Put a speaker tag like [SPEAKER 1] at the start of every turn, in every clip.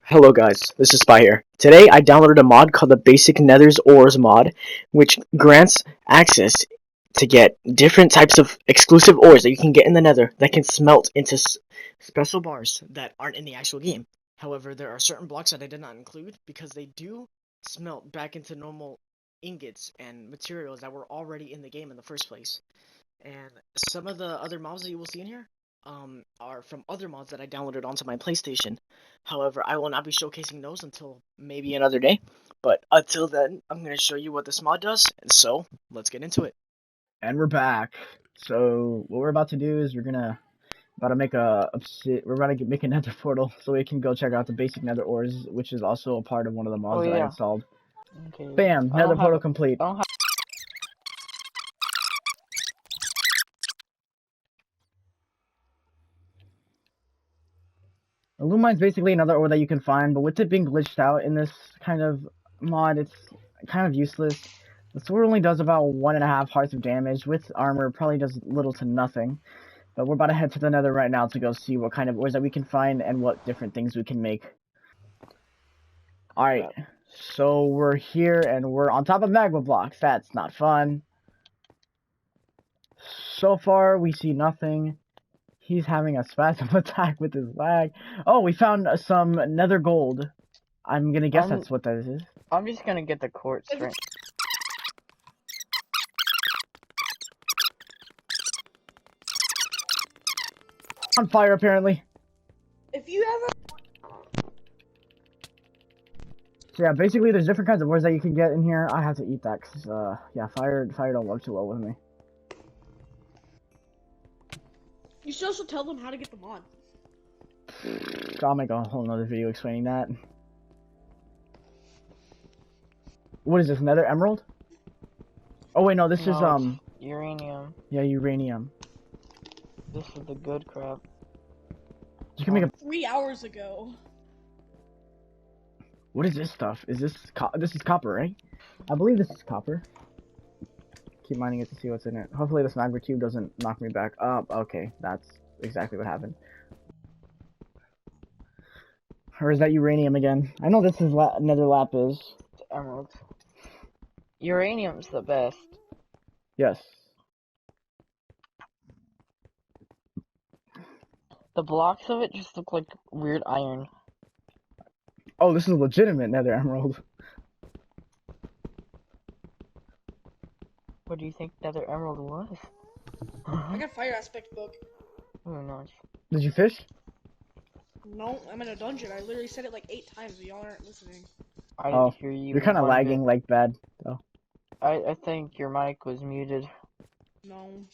[SPEAKER 1] Hello guys, this is Spy here. Today I downloaded a mod called the Basic Nether's Ores mod, which grants access to get different types of exclusive ores that you can get in the Nether that can smelt into special bars that aren't in the actual game. However, there are certain blocks that I did not include because they do smelt back into normal ingots and materials that were already in the game in the first place. And some of the other mobs that you will see in here are from other mods that I downloaded onto my PlayStation. However, I will not be showcasing those until maybe another day. But until then, I'm going to show you what this mod does, and so let's get into it.
[SPEAKER 2] And we're back. So what we're about to do is we're about to make make a Nether portal so we can go check out the basic Nether ores, which is also a part of one of the mods that I installed.
[SPEAKER 3] Okay.
[SPEAKER 2] Bam! Nether portal complete. Illumine is basically another ore that you can find, but with it being glitched out in this kind of mod, it's kind of useless. The sword only does about 1.5 hearts of damage. With armor, probably does little to nothing. But we're about to head to the Nether right now to go see what kind of ores that we can find and what different things we can make. Alright, so we're here and we're on top of magma blocks. That's not fun. So far, we see nothing. He's having a spasm attack with his lag. Oh, we found some nether gold. I'm gonna guess that's what that is.
[SPEAKER 3] I'm just gonna get the quartz right.
[SPEAKER 2] On fire, apparently.
[SPEAKER 4] If you ever...
[SPEAKER 2] So yeah, basically there's different kinds of ores that you can get in here. I have to eat that because, yeah, fire don't work too well with me.
[SPEAKER 4] You should also tell them how to get the mod.
[SPEAKER 2] I'll make a whole nother video explaining that. What is this, nether emerald? Oh wait, no, this is,
[SPEAKER 3] uranium.
[SPEAKER 2] Yeah, uranium.
[SPEAKER 3] This is the good crap.
[SPEAKER 2] You can make a...
[SPEAKER 4] 3 hours ago.
[SPEAKER 2] What is this stuff? Is this this is copper, right? I believe this is copper. Keep mining it to see what's in it. Hopefully this magma cube doesn't knock me back up. Okay, that's exactly what happened. Or is that uranium again? I know this is nether lapis.
[SPEAKER 3] It's emerald. Uranium's the best.
[SPEAKER 2] Yes.
[SPEAKER 3] The blocks of it just look like weird iron.
[SPEAKER 2] Oh, this is a legitimate nether emerald.
[SPEAKER 3] What do you think nether emerald was?
[SPEAKER 4] I got fire aspect book.
[SPEAKER 3] Oh, nice.
[SPEAKER 2] Did you fish?
[SPEAKER 4] No, I'm in a dungeon. I literally said it like 8 times, but y'all aren't listening.
[SPEAKER 3] I didn't hear you.
[SPEAKER 2] You're kind of lagging like bad, though.
[SPEAKER 3] I think your mic was muted.
[SPEAKER 4] No.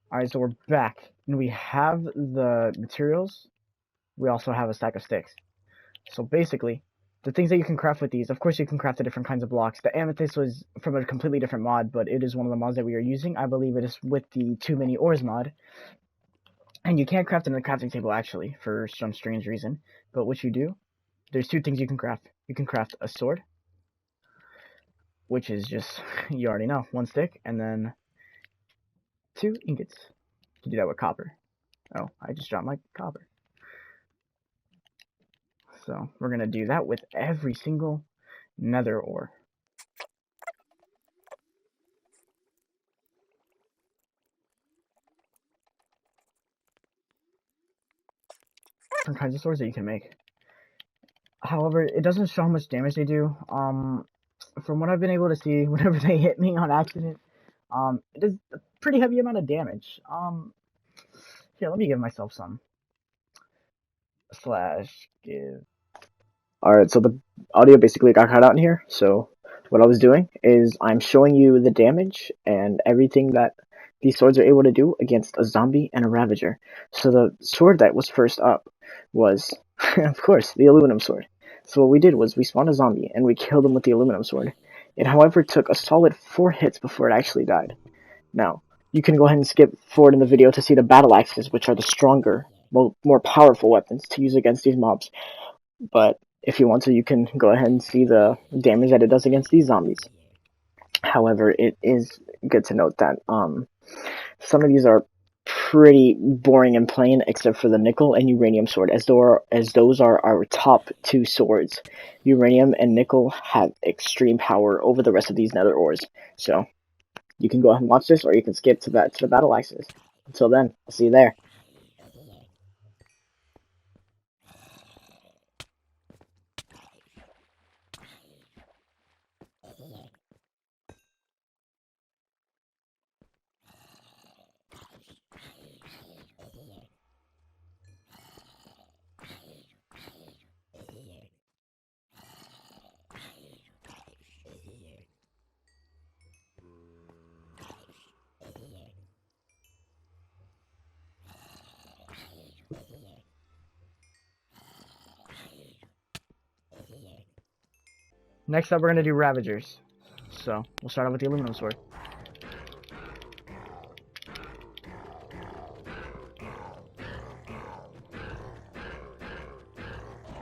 [SPEAKER 2] Alright, so we're back. And we have the materials. We also have a stack of sticks. So basically, the things that you can craft with these, of course you can craft the different kinds of blocks. The amethyst was from a completely different mod, but it is one of the mods that we are using. I believe it is with the Too Many Ores mod. And you can't craft it in the crafting table, actually, for some strange reason. But what you do, there's 2 things you can craft. You can craft a sword, which is just, you already know, 1 stick, and then 2 ingots. You can do that with copper. Oh, I just dropped my copper. So we're going to do that with every single nether ore. Different kinds of swords that you can make. However, it doesn't show how much damage they do. From what I've been able to see, whenever they hit me on accident, it is a pretty heavy amount of damage. Here, let me give myself some. /give. Alright, so the audio basically got cut out in here, so what I was doing is I'm showing you the damage and everything that these swords are able to do against a zombie and a ravager. So the sword that was first up was, of course, the aluminum sword. So what we did was we spawned a zombie and we killed him with the aluminum sword. It, however, took a solid 4 hits before it actually died. Now, you can go ahead and skip forward in the video to see the battle axes, which are the stronger, more powerful weapons to use against these mobs. But if you want to, you can go ahead and see the damage that it does against these zombies. However, it is good to note that some of these are pretty boring and plain, except for the nickel and uranium sword, as those are our top two swords. Uranium and nickel have extreme power over the rest of these nether ores. So you can go ahead and watch this, or you can skip to the battle axes. Until then, I'll see you there.
[SPEAKER 1] Next up, we're gonna do Ravagers. So we'll start off with the aluminum sword.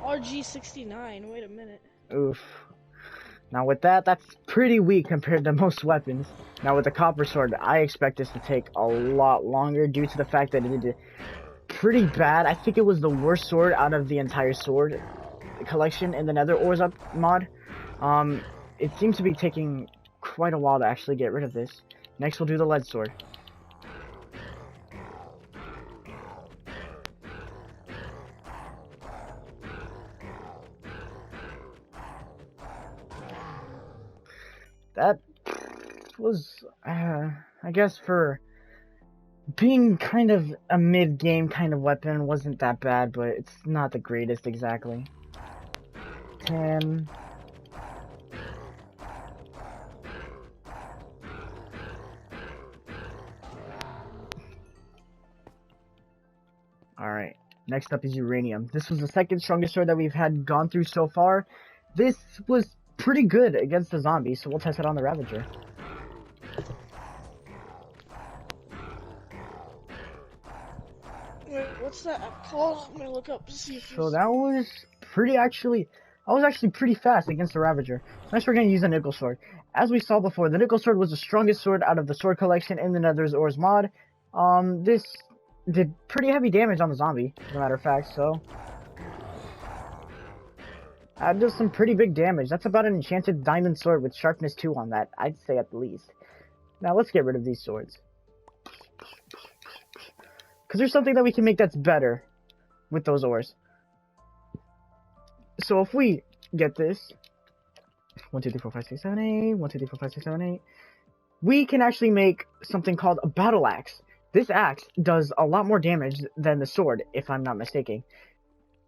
[SPEAKER 4] RG69. Wait a minute.
[SPEAKER 1] Oof. Now with that, that's pretty weak compared to most weapons. Now with the copper sword, I expect this to take a lot longer due to the fact that it did pretty bad. I think it was the worst sword out of the entire sword collection in the Nether Ores Up mod. It seems to be taking quite a while to actually get rid of this. Next, we'll do the lead sword. That was, I guess, for being kind of a mid-game kind of weapon, wasn't that bad, but it's not the greatest exactly. 10. Alright, next up is uranium. This was the second strongest sword that we've had gone through so far. This was pretty good against the zombies, so we'll test it on the Ravager.
[SPEAKER 4] Wait, what's that called? I'm gonna look up to see if
[SPEAKER 1] So that was I was actually pretty fast against the Ravager. Next we're going to use the nickel sword. As we saw before, the nickel sword was the strongest sword out of the sword collection in the Nether's Ores mod. This did pretty heavy damage on the zombie, as a matter of fact, so that does some pretty big damage. That's about an enchanted diamond sword with sharpness 2 on that, I'd say at the least. Now let's get rid of these swords. Because there's something that we can make that's better with those ores. So if we get this, 1, 2, 3, 4, 5, 6, 7, 8, 1, 2, 3, 4, 5, 6, 7, 8, we can actually make something called a battle axe. This axe does a lot more damage than the sword, if I'm not mistaken.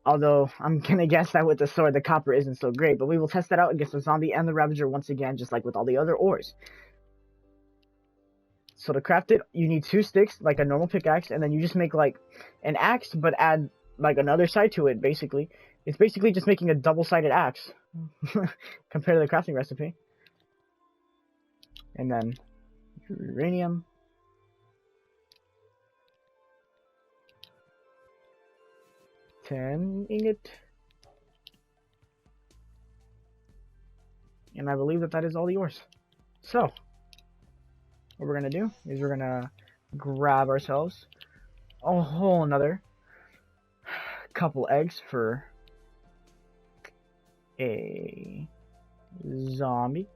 [SPEAKER 1] Although, I'm gonna guess that with the sword, the copper isn't so great, but we will test that out against the zombie and the Ravager once again, just like with all the other ores. So to craft it, you need 2 sticks, like a normal pickaxe, and then you just make like an axe, but add like another side to it, basically. It's basically just making a double-sided axe, compared to the crafting recipe. And then, uranium. Ten ingot. And I believe that is all the ores. So, what we're gonna do is we're gonna grab ourselves a whole another couple eggs for a zombie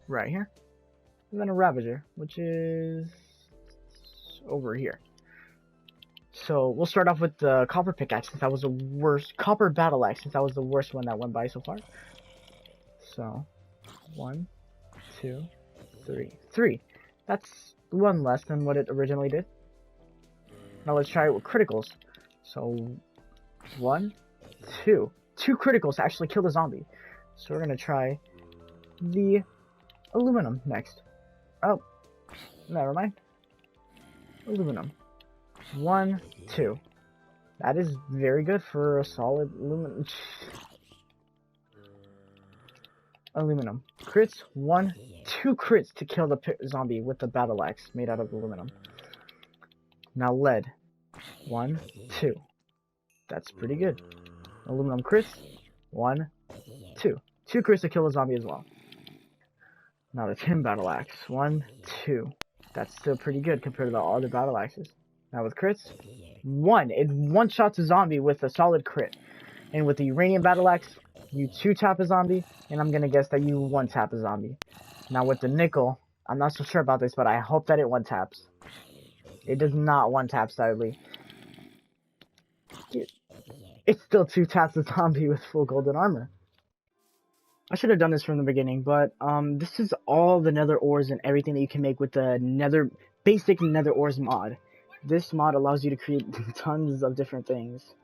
[SPEAKER 1] right here, and then a Ravager, which is over here. So we'll start off with the copper pickaxe, since that was the worst. Copper battle axe, since that was the worst one that went by so far. So 1, 2, 3, 3. That's 1 less than what it originally did. Now let's try it with criticals. So 1, 2. 2 criticals to actually kill the zombie. So we're gonna try the aluminum next. Oh, never mind. Aluminum. 1, 2. That is very good for a solid aluminum. Aluminum. Crits. 1, 2 crits to kill the zombie with the battle axe made out of aluminum. Now lead. 1, 2. That's pretty good. Aluminum crits. 1, 2. 2 crits to kill a zombie as well. Now the tin battle axe. 1, 2.
[SPEAKER 2] That's still pretty good compared to the other battle axes. Now with crits, it one-shots a zombie with a solid crit. And with the uranium battle axe, you 2-tap a zombie, and I'm gonna guess that you 1-tap a zombie. Now with the nickel, I'm not so sure about this, but I hope that it 1-taps. It does not 1-tap, sadly. It still 2-taps a zombie with full golden armor. I should have done this from the beginning, but this is all the nether ores and everything that you can make with the basic nether ores mod. This mod allows you to create tons of different things.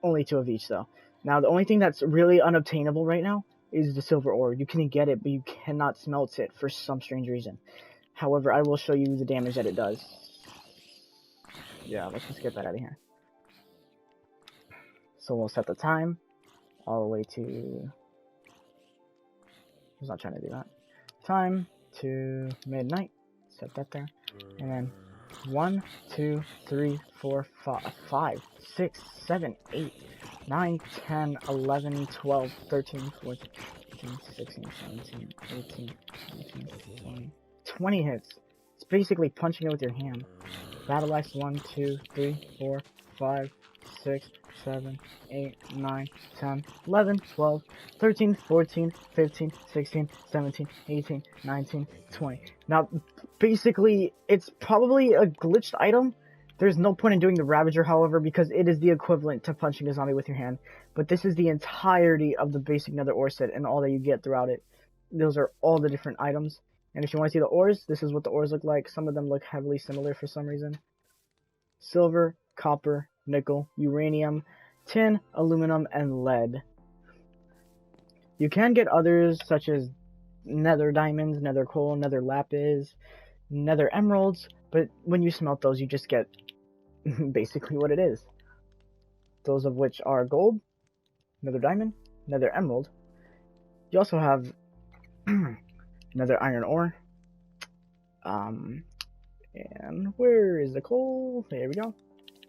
[SPEAKER 2] Only 2 of each, though. Now, the only thing that's really unobtainable right now is the silver ore. You can get it, but you cannot smelt it for some strange reason. However, I will show you the damage that it does. Yeah, let's just get that out of here. So we'll set the time all the way to... I was not trying to do that. Time to midnight. Set that there. And then 1, 2, 3, 4, 5, 6, 7, 8, 9, 10, 11, 12, 13, 14, 15, 16, 17, 18, 19, 20. 20 hits. It's basically punching it with your hand. Battle axe 1, 2, 3, 4, 5, 6, 7, 8, 9, 10, 11, 12, 13, 14, 15, 16, 17, 18, 19, 20. Now, basically, it's probably a glitched item. There's no point in doing the Ravager, however, because it is the equivalent to punching a zombie with your hand. But this is the entirety of the basic nether ore set and all that you get throughout it. Those are all the different items. And if you want to see the ores, this is what the ores look like. Some of them look heavily similar for some reason. Silver, copper, nickel, uranium, tin, aluminum, and lead. You can get others such as nether diamonds, nether coal, nether lapis, nether emeralds, but when you smelt those, you just get basically what it is. Those of which are gold, nether diamond, nether emerald. You also have nether iron ore. And where is the coal? There we go.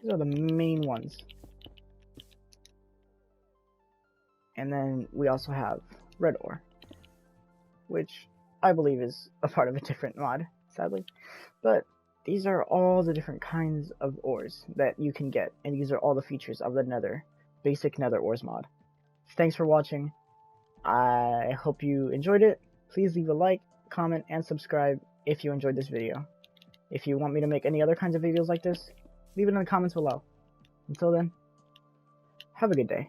[SPEAKER 2] These are the main ones. And then we also have red ore, which I believe is a part of a different mod, sadly. But these are all the different kinds of ores that you can get, and these are all the features of the basic nether ores mod. Thanks for watching. I hope you enjoyed it. Please leave a like, comment, and subscribe if you enjoyed this video. If you want me to make any other kinds of videos like this, leave it in the comments below. Until then, have a good day.